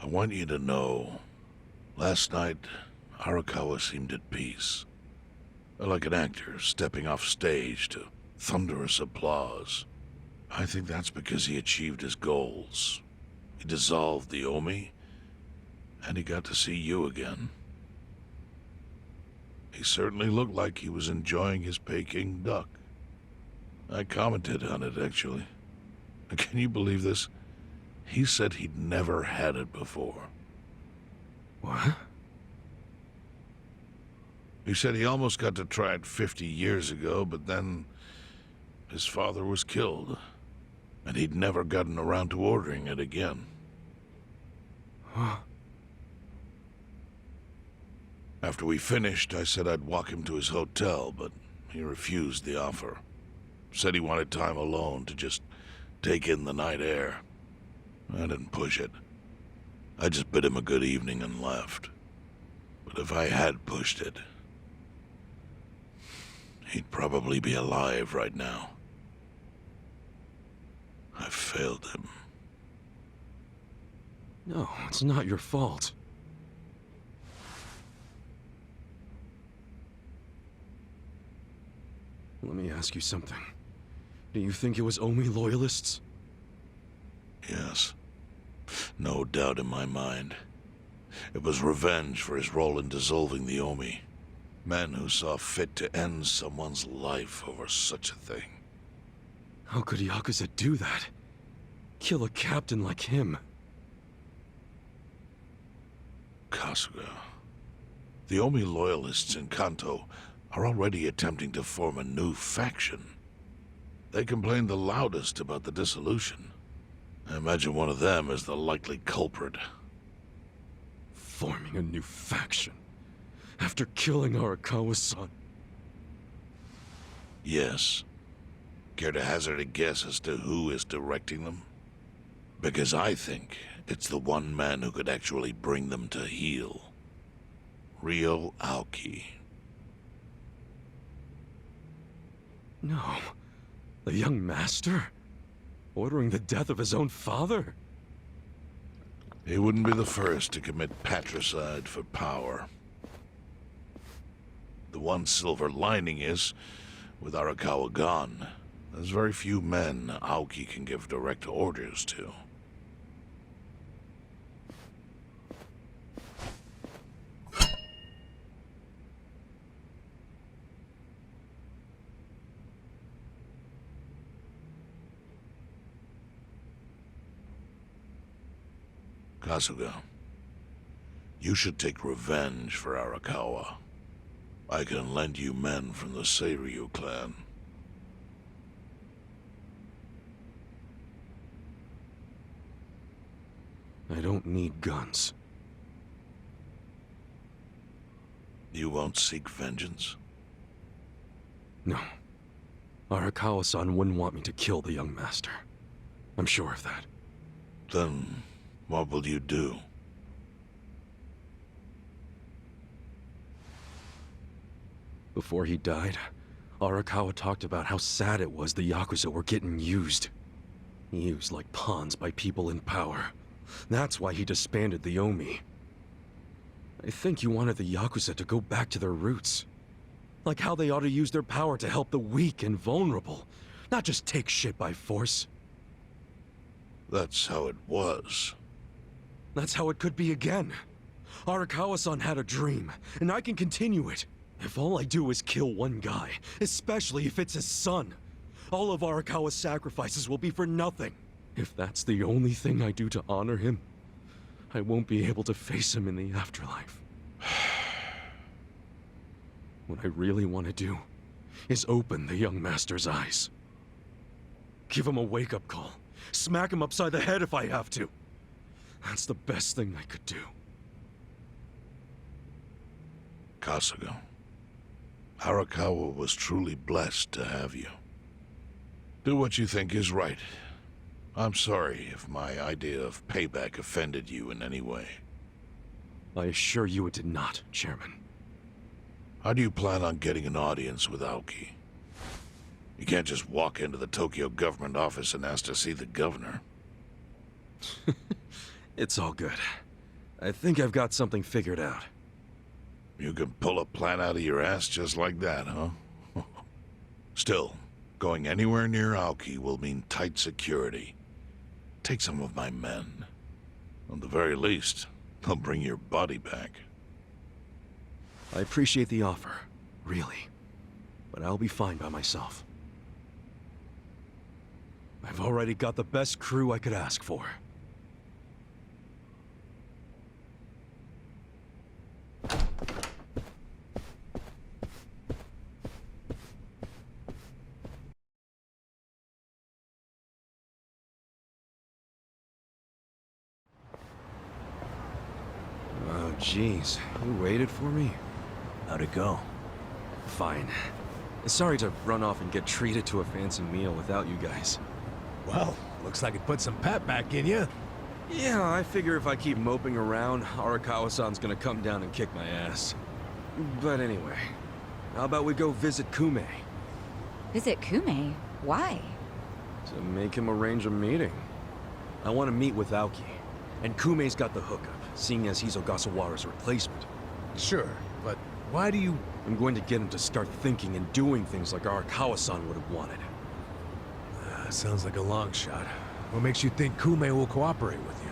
I want you to know, last night, Arakawa seemed at peace. Like an actor stepping off stage to thunderous applause. I think that's because he achieved his goals. He dissolved the Omi, and he got to see you again. He certainly looked like he was enjoying his Peking duck. I commented on it, actually. Can you believe this? He said he'd never had it before. What? He said he almost got to try it 50 years ago, but then his father was killed, and he'd never gotten around to ordering it again. Huh? After we finished, I said I'd walk him to his hotel, but he refused the offer. Said he wanted time alone to just take in the night air. I didn't push it. I just bid him a good evening and left. But if I had pushed it, he'd probably be alive right now. I failed him. No, it's not your fault. Let me ask you something. Do you think it was Omi loyalists? Yes. No doubt in my mind. It was revenge for his role in dissolving the Omi. Men who saw fit to end someone's life over such a thing. How could Yakuza do that? Kill a captain like him? Kasuga. The Omi loyalists in Kanto are already attempting to form a new faction. They complain the loudest about the dissolution. I imagine one of them is the likely culprit. Forming a new faction? After killing Arakawa-san? Yes. Care to hazard a guess as to who is directing them? Because I think it's the one man who could actually bring them to heel. Ryo Aoki. No. The young master? Ordering the death of his own father? He wouldn't be the first to commit patricide for power. The one silver lining is, with Arakawa gone, there's very few men Aoki can give direct orders to. Kasuga, you should take revenge for Arakawa. I can lend you men from the Seiryu clan. I don't need guns. You won't seek vengeance? No. Arakawa-san wouldn't want me to kill the young master. I'm sure of that. Then, what will you do? Before he died, Arakawa talked about how sad it was the Yakuza were getting used. Used like pawns by people in power. That's why he disbanded the Omi. I think he wanted the Yakuza to go back to their roots. Like how they ought to use their power to help the weak and vulnerable, not just take shit by force. That's how it was. That's how it could be again. Arakawa-san had a dream, and I can continue it. If all I do is kill one guy, especially if it's his son, all of Arakawa's sacrifices will be for nothing. If that's the only thing I do to honor him, I won't be able to face him in the afterlife. What I really want to do is open the young master's eyes. Give him a wake-up call. Smack him upside the head if I have to. That's the best thing I could do. Kasuga, Arakawa was truly blessed to have you. Do what you think is right. I'm sorry if my idea of payback offended you in any way. I assure you it did not, Chairman. How do you plan on getting an audience with Aoki? You can't just walk into the Tokyo government office and ask to see the governor. It's all good. I think I've got something figured out. You can pull a plan out of your ass just like that, huh? Still, going anywhere near Aoki will mean tight security. Take some of my men. At the very least, they'll bring your body back. I appreciate the offer, really. But I'll be fine by myself. I've already got the best crew I could ask for. Oh, jeez. You waited for me? How'd it go? Fine. Sorry to run off and get treated to a fancy meal without you guys. Well, looks like it put some pep back in you. Yeah, I figure if I keep moping around, Arakawa-san's gonna come down and kick my ass. But anyway, how about we go visit Kume? Visit Kume? Why? To make him arrange a meeting. I want to meet with Aoki, and Kume's got the hookup, seeing as he's Ogasawara's replacement. Sure, but why do you... I'm going to get him to start thinking and doing things like Arakawa-san would have wanted. Sounds like a long shot. What makes you think Kume will cooperate with you?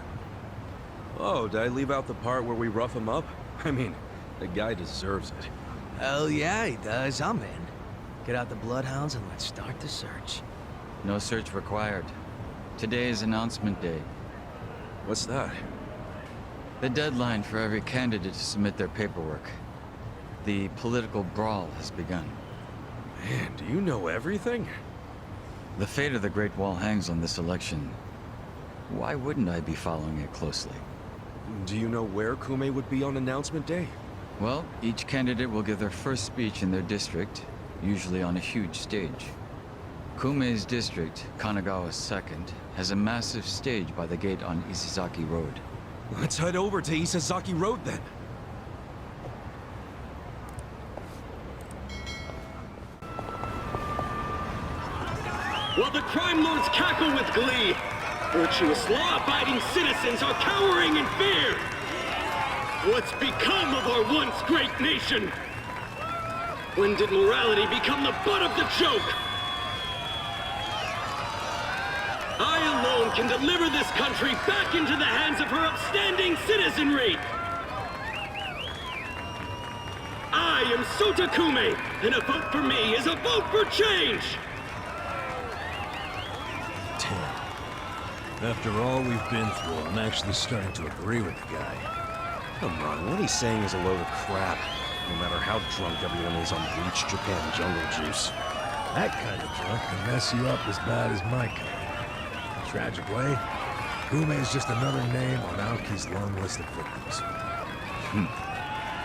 Oh, did I leave out the part where we rough him up? I mean, the guy deserves it. Hell yeah, he does. I'm in. Get out the bloodhounds and let's start the search. No search required. Today is announcement day. What's that? The deadline for every candidate to submit their paperwork. The political brawl has begun. Man, do you know everything? The fate of the Great Wall hangs on this election. Why wouldn't I be following it closely? Do you know where Kume would be on announcement day? Well, each candidate will give their first speech in their district, usually on a huge stage. Kume's district, Kanagawa's second, has a massive stage by the gate on Isizaki Road. Let's head over to Isazaki Road then. While the crime lords cackle with glee, virtuous law-abiding citizens are cowering in fear. What's become of our once great nation? When did morality become the butt of the joke? I alone can deliver this country back into the hands of her upstanding citizenry. I am Sota Kume, and a vote for me is a vote for change. After all we've been through, I'm actually starting to agree with the guy. Come on, what he's saying is a load of crap. No matter how drunk everyone is on bleach Japan jungle juice. That kind of drunk can mess you up as bad as my kind. In a tragic way, Kume is just another name on Aoki's long list of victims.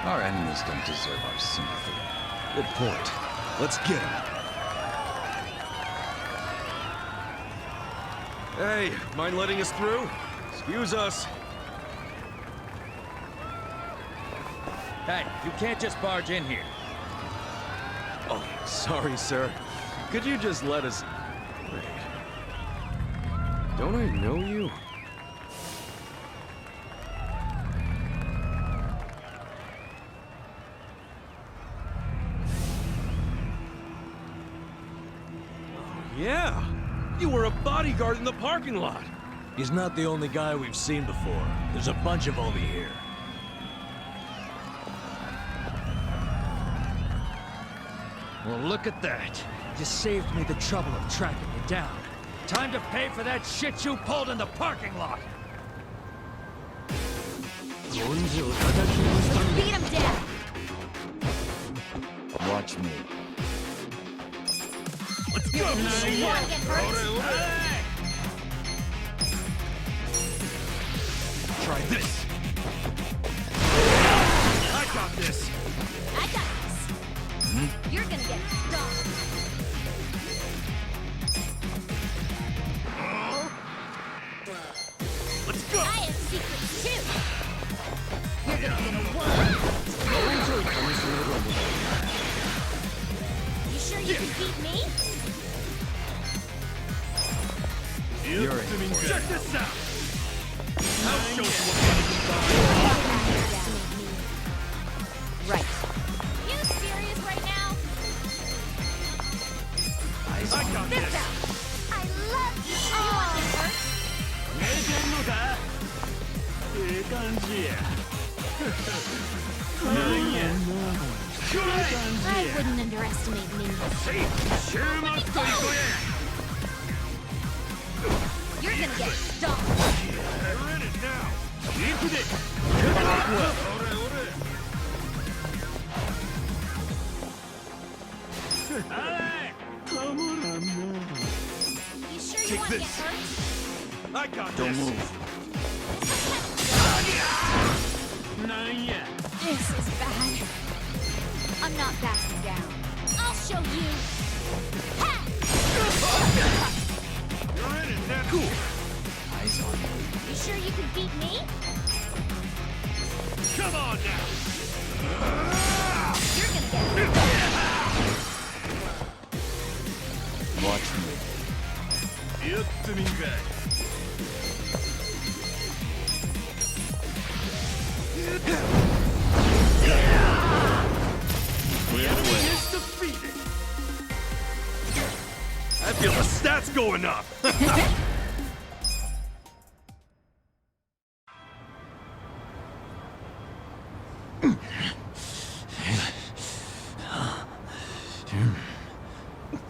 Our enemies don't deserve our sympathy. Good point. Let's get him. Hey, mind letting us through? Excuse us. Hey, you can't just barge in here. Oh, sorry, sir. Could you just let us... Wait. Don't I know you? Oh, yeah! You were a bodyguard in the parking lot! He's not the only guy we've seen before. There's a bunch of Omi here. Well, look at that. You saved me the trouble of tracking you down. Time to pay for that shit you pulled in the parking lot! Beat him down! Watch me. Let's go! You wanna get hurt? Try this! I got this! I got this! You're gonna get stung! Let's go! I have secrets too! You're gonna get a one! You sure you can beat me? You're in. Check this out! I'll show you what I wouldn't underestimate ninjas. You're gonna get stomped. You're in it now. You sure you want to get hurt? I got Don't this. move. This is bad. I'm not backing down. I'll show you. Ha! You're in it now. Cool. Eyes on you. You sure you can beat me? Come on now. You're gonna get hurt. Watch me. I feel the stats going up.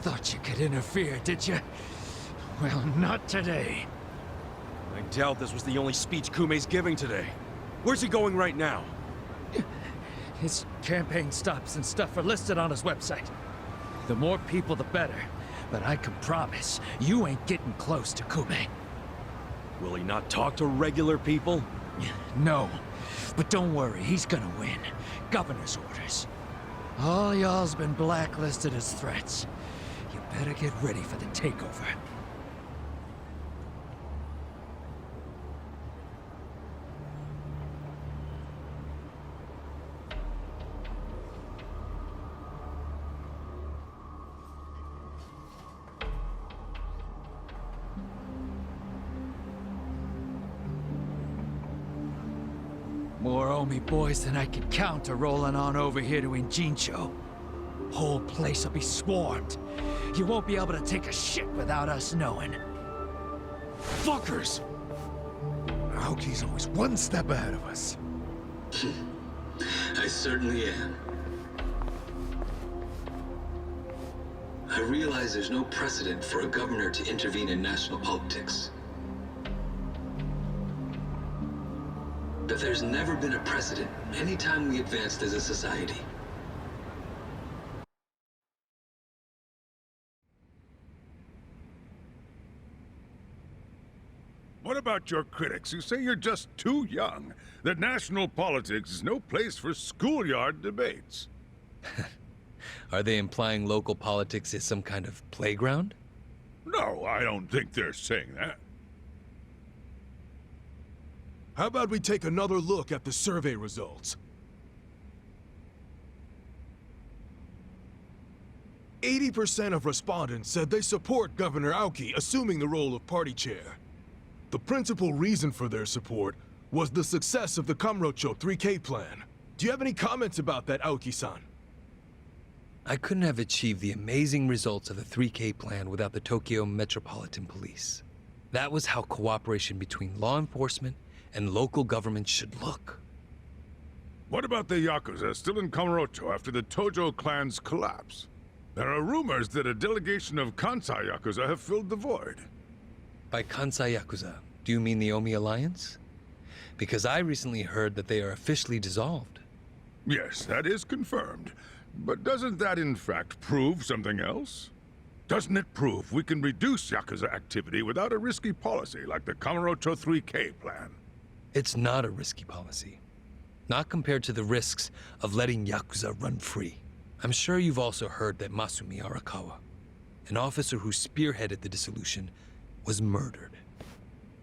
Thought you could interfere, did you? Well, not today. I doubt this was the only speech Kume's giving today. Where's he going right now? His campaign stops and stuff are listed on his website. The more people, the better. But I can promise, you ain't getting close to Kume. Will he not talk to regular people? No. But don't worry, he's gonna win. Governor's orders. All y'all's been blacklisted as threats. You better get ready for the takeover. More Omi boys than I can count are rolling on over here to Injincho. Whole place will be swarmed. You won't be able to take a shit without us knowing. Fuckers! Aoki's always one step ahead of us. I certainly am. I realize there's no precedent for a governor to intervene in national politics. But there's never been a precedent anytime we advanced as a society. What about your critics who say you're just too young? That national politics is no place for schoolyard debates? Are they implying local politics is some kind of playground? No, I don't think they're saying that. How about we take another look at the survey results? 80% of respondents said they support Governor Aoki assuming the role of party chair. The principal reason for their support was the success of the Kamurocho 3K plan. Do you have any comments about that, Aoki-san? I couldn't have achieved the amazing results of the 3K plan without the Tokyo Metropolitan Police. That was how cooperation between law enforcement and local government should look. What about the Yakuza still in Kamurocho after the Tojo clan's collapse? There are rumors that a delegation of Kansai Yakuza have filled the void. By Kansai Yakuza, do you mean the Omi Alliance? Because I recently heard that they are officially dissolved. Yes, that is confirmed. But doesn't that in fact prove something else? Doesn't it prove we can reduce Yakuza activity without a risky policy like the Kamurocho 3K plan? It's not a risky policy. Not compared to the risks of letting Yakuza run free. I'm sure you've also heard that Masumi Arakawa, an officer who spearheaded the dissolution, was murdered.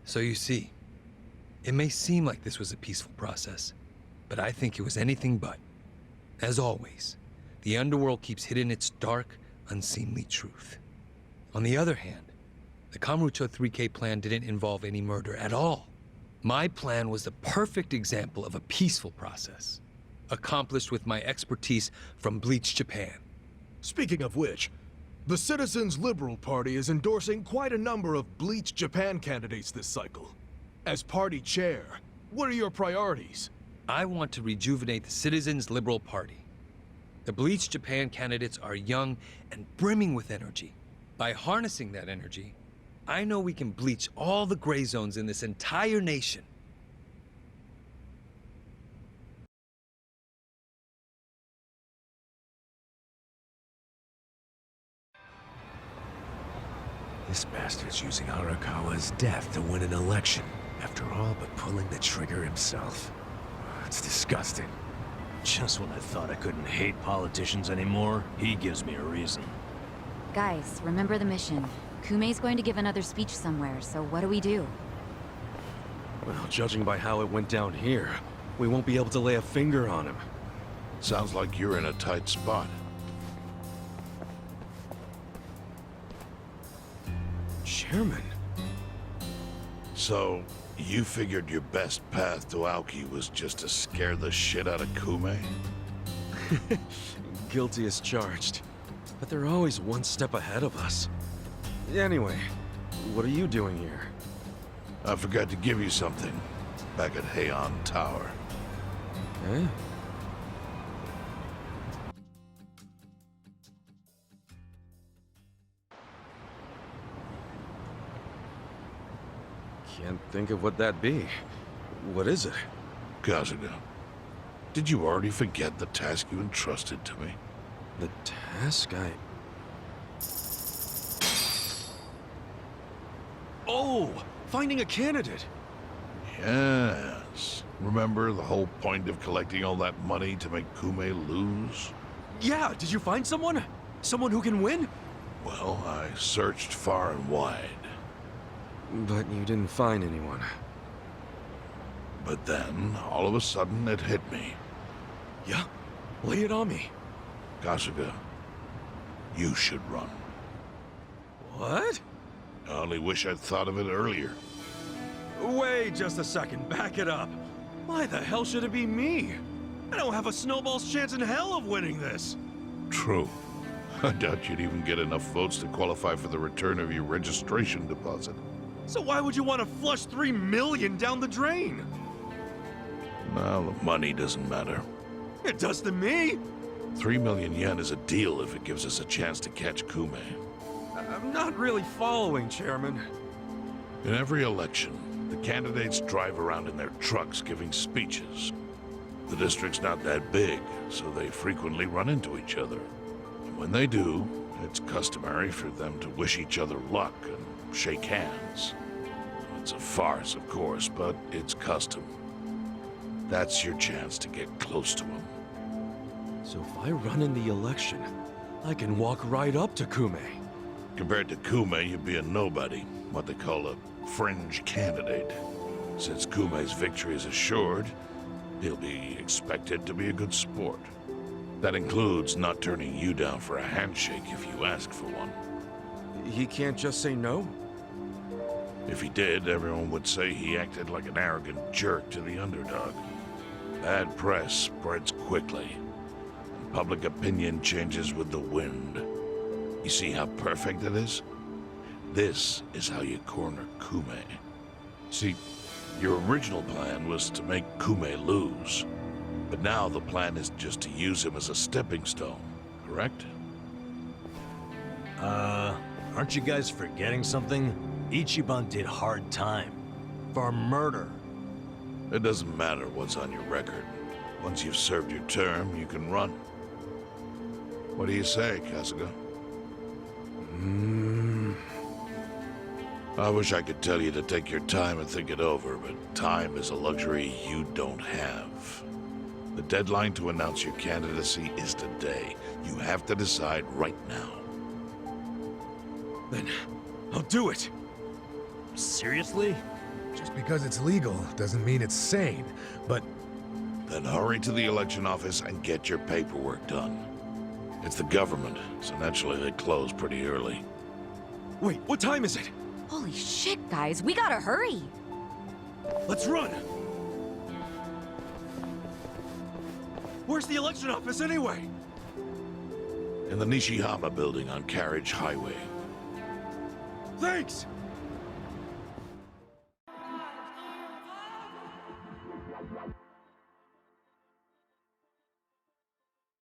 So you see, it may seem like this was a peaceful process, but I think it was anything but. As always, the underworld keeps hidden its dark, unseemly truth. On the other hand, the Kamurocho 3K plan didn't involve any murder at all. My plan was the perfect example of a peaceful process, accomplished with my expertise from Bleach Japan. Speaking of which, the Citizens Liberal Party is endorsing quite a number of Bleach Japan candidates this cycle. As party chair, What are your priorities? I want to rejuvenate the Citizens Liberal Party. The Bleach Japan candidates are young and brimming with energy. By harnessing that energy, I know we can bleach all the gray zones in this entire nation. This bastard's using Arakawa's death to win an election, after all but pulling the trigger himself. It's disgusting. Just when I thought I couldn't hate politicians anymore, he gives me a reason. Guys, remember the mission. Kumei's going to give another speech somewhere, so what do we do? Well, judging by how it went down here, we won't be able to lay a finger on him. Sounds like you're in a tight spot. Chairman? So, you figured your best path to Aoki was just to scare the shit out of Kumei? Guilty as charged. But they're always one step ahead of us. Anyway, what are you doing here? I forgot to give you something back at Heian Tower. Eh? Can't think of what that'd be. What is it? Kasuga, did you already forget the task you entrusted to me? The task Oh! Finding a candidate! Yes. Remember the whole point of collecting all that money to make Kumei lose? Yeah, did you find someone? Someone who can win? Well, I searched far and wide. But you didn't find anyone. But then, all of a sudden, it hit me. Yeah? Lay it on me. Kasuga, you should run. What? I only wish I'd thought of it earlier. Wait just a second, back it up. Why the hell should it be me? I don't have a snowball's chance in hell of winning this. True. I doubt you'd even get enough votes to qualify for the return of your registration deposit. So why would you want to flush 3 million down the drain? Well, the money doesn't matter. It does to me. 3 million yen is a deal if it gives us a chance to catch Kumei. I'm not really following, Chairman. In every election, the candidates drive around in their trucks giving speeches. The district's not that big, so they frequently run into each other. And when they do, it's customary for them to wish each other luck and shake hands. It's a farce, of course, but it's custom. That's your chance to get close to him. So if I run in the election, I can walk right up to Kumei. Compared to Kumei, you'd be a nobody, what they call a fringe candidate. Since Kumei's victory is assured, he'll be expected to be a good sport. That includes not turning you down for a handshake if you ask for one. He can't just say no? If he did, everyone would say he acted like an arrogant jerk to the underdog. Bad press spreads quickly. Public opinion changes with the wind. You see how perfect it is? This is how you corner Kumei. See, your original plan was to make Kumei lose. But now the plan is just to use him as a stepping stone, correct? Aren't you guys forgetting something? Ichiban did hard time. For murder. It doesn't matter what's on your record. Once you've served your term, you can run. What do you say, Kasuga? I wish I could tell you to take your time and think it over, but time is a luxury you don't have. The deadline to announce your candidacy is today. You have to decide right now. Then I'll do it. Seriously? Just because it's legal doesn't mean it's sane, but... Then hurry to the election office and get your paperwork done. It's the government, so naturally they close pretty early. Wait, what time is it? Holy shit, guys, we gotta hurry! Let's run! Where's the election office anyway? In the Nishihama building on Carriage Highway. Thanks!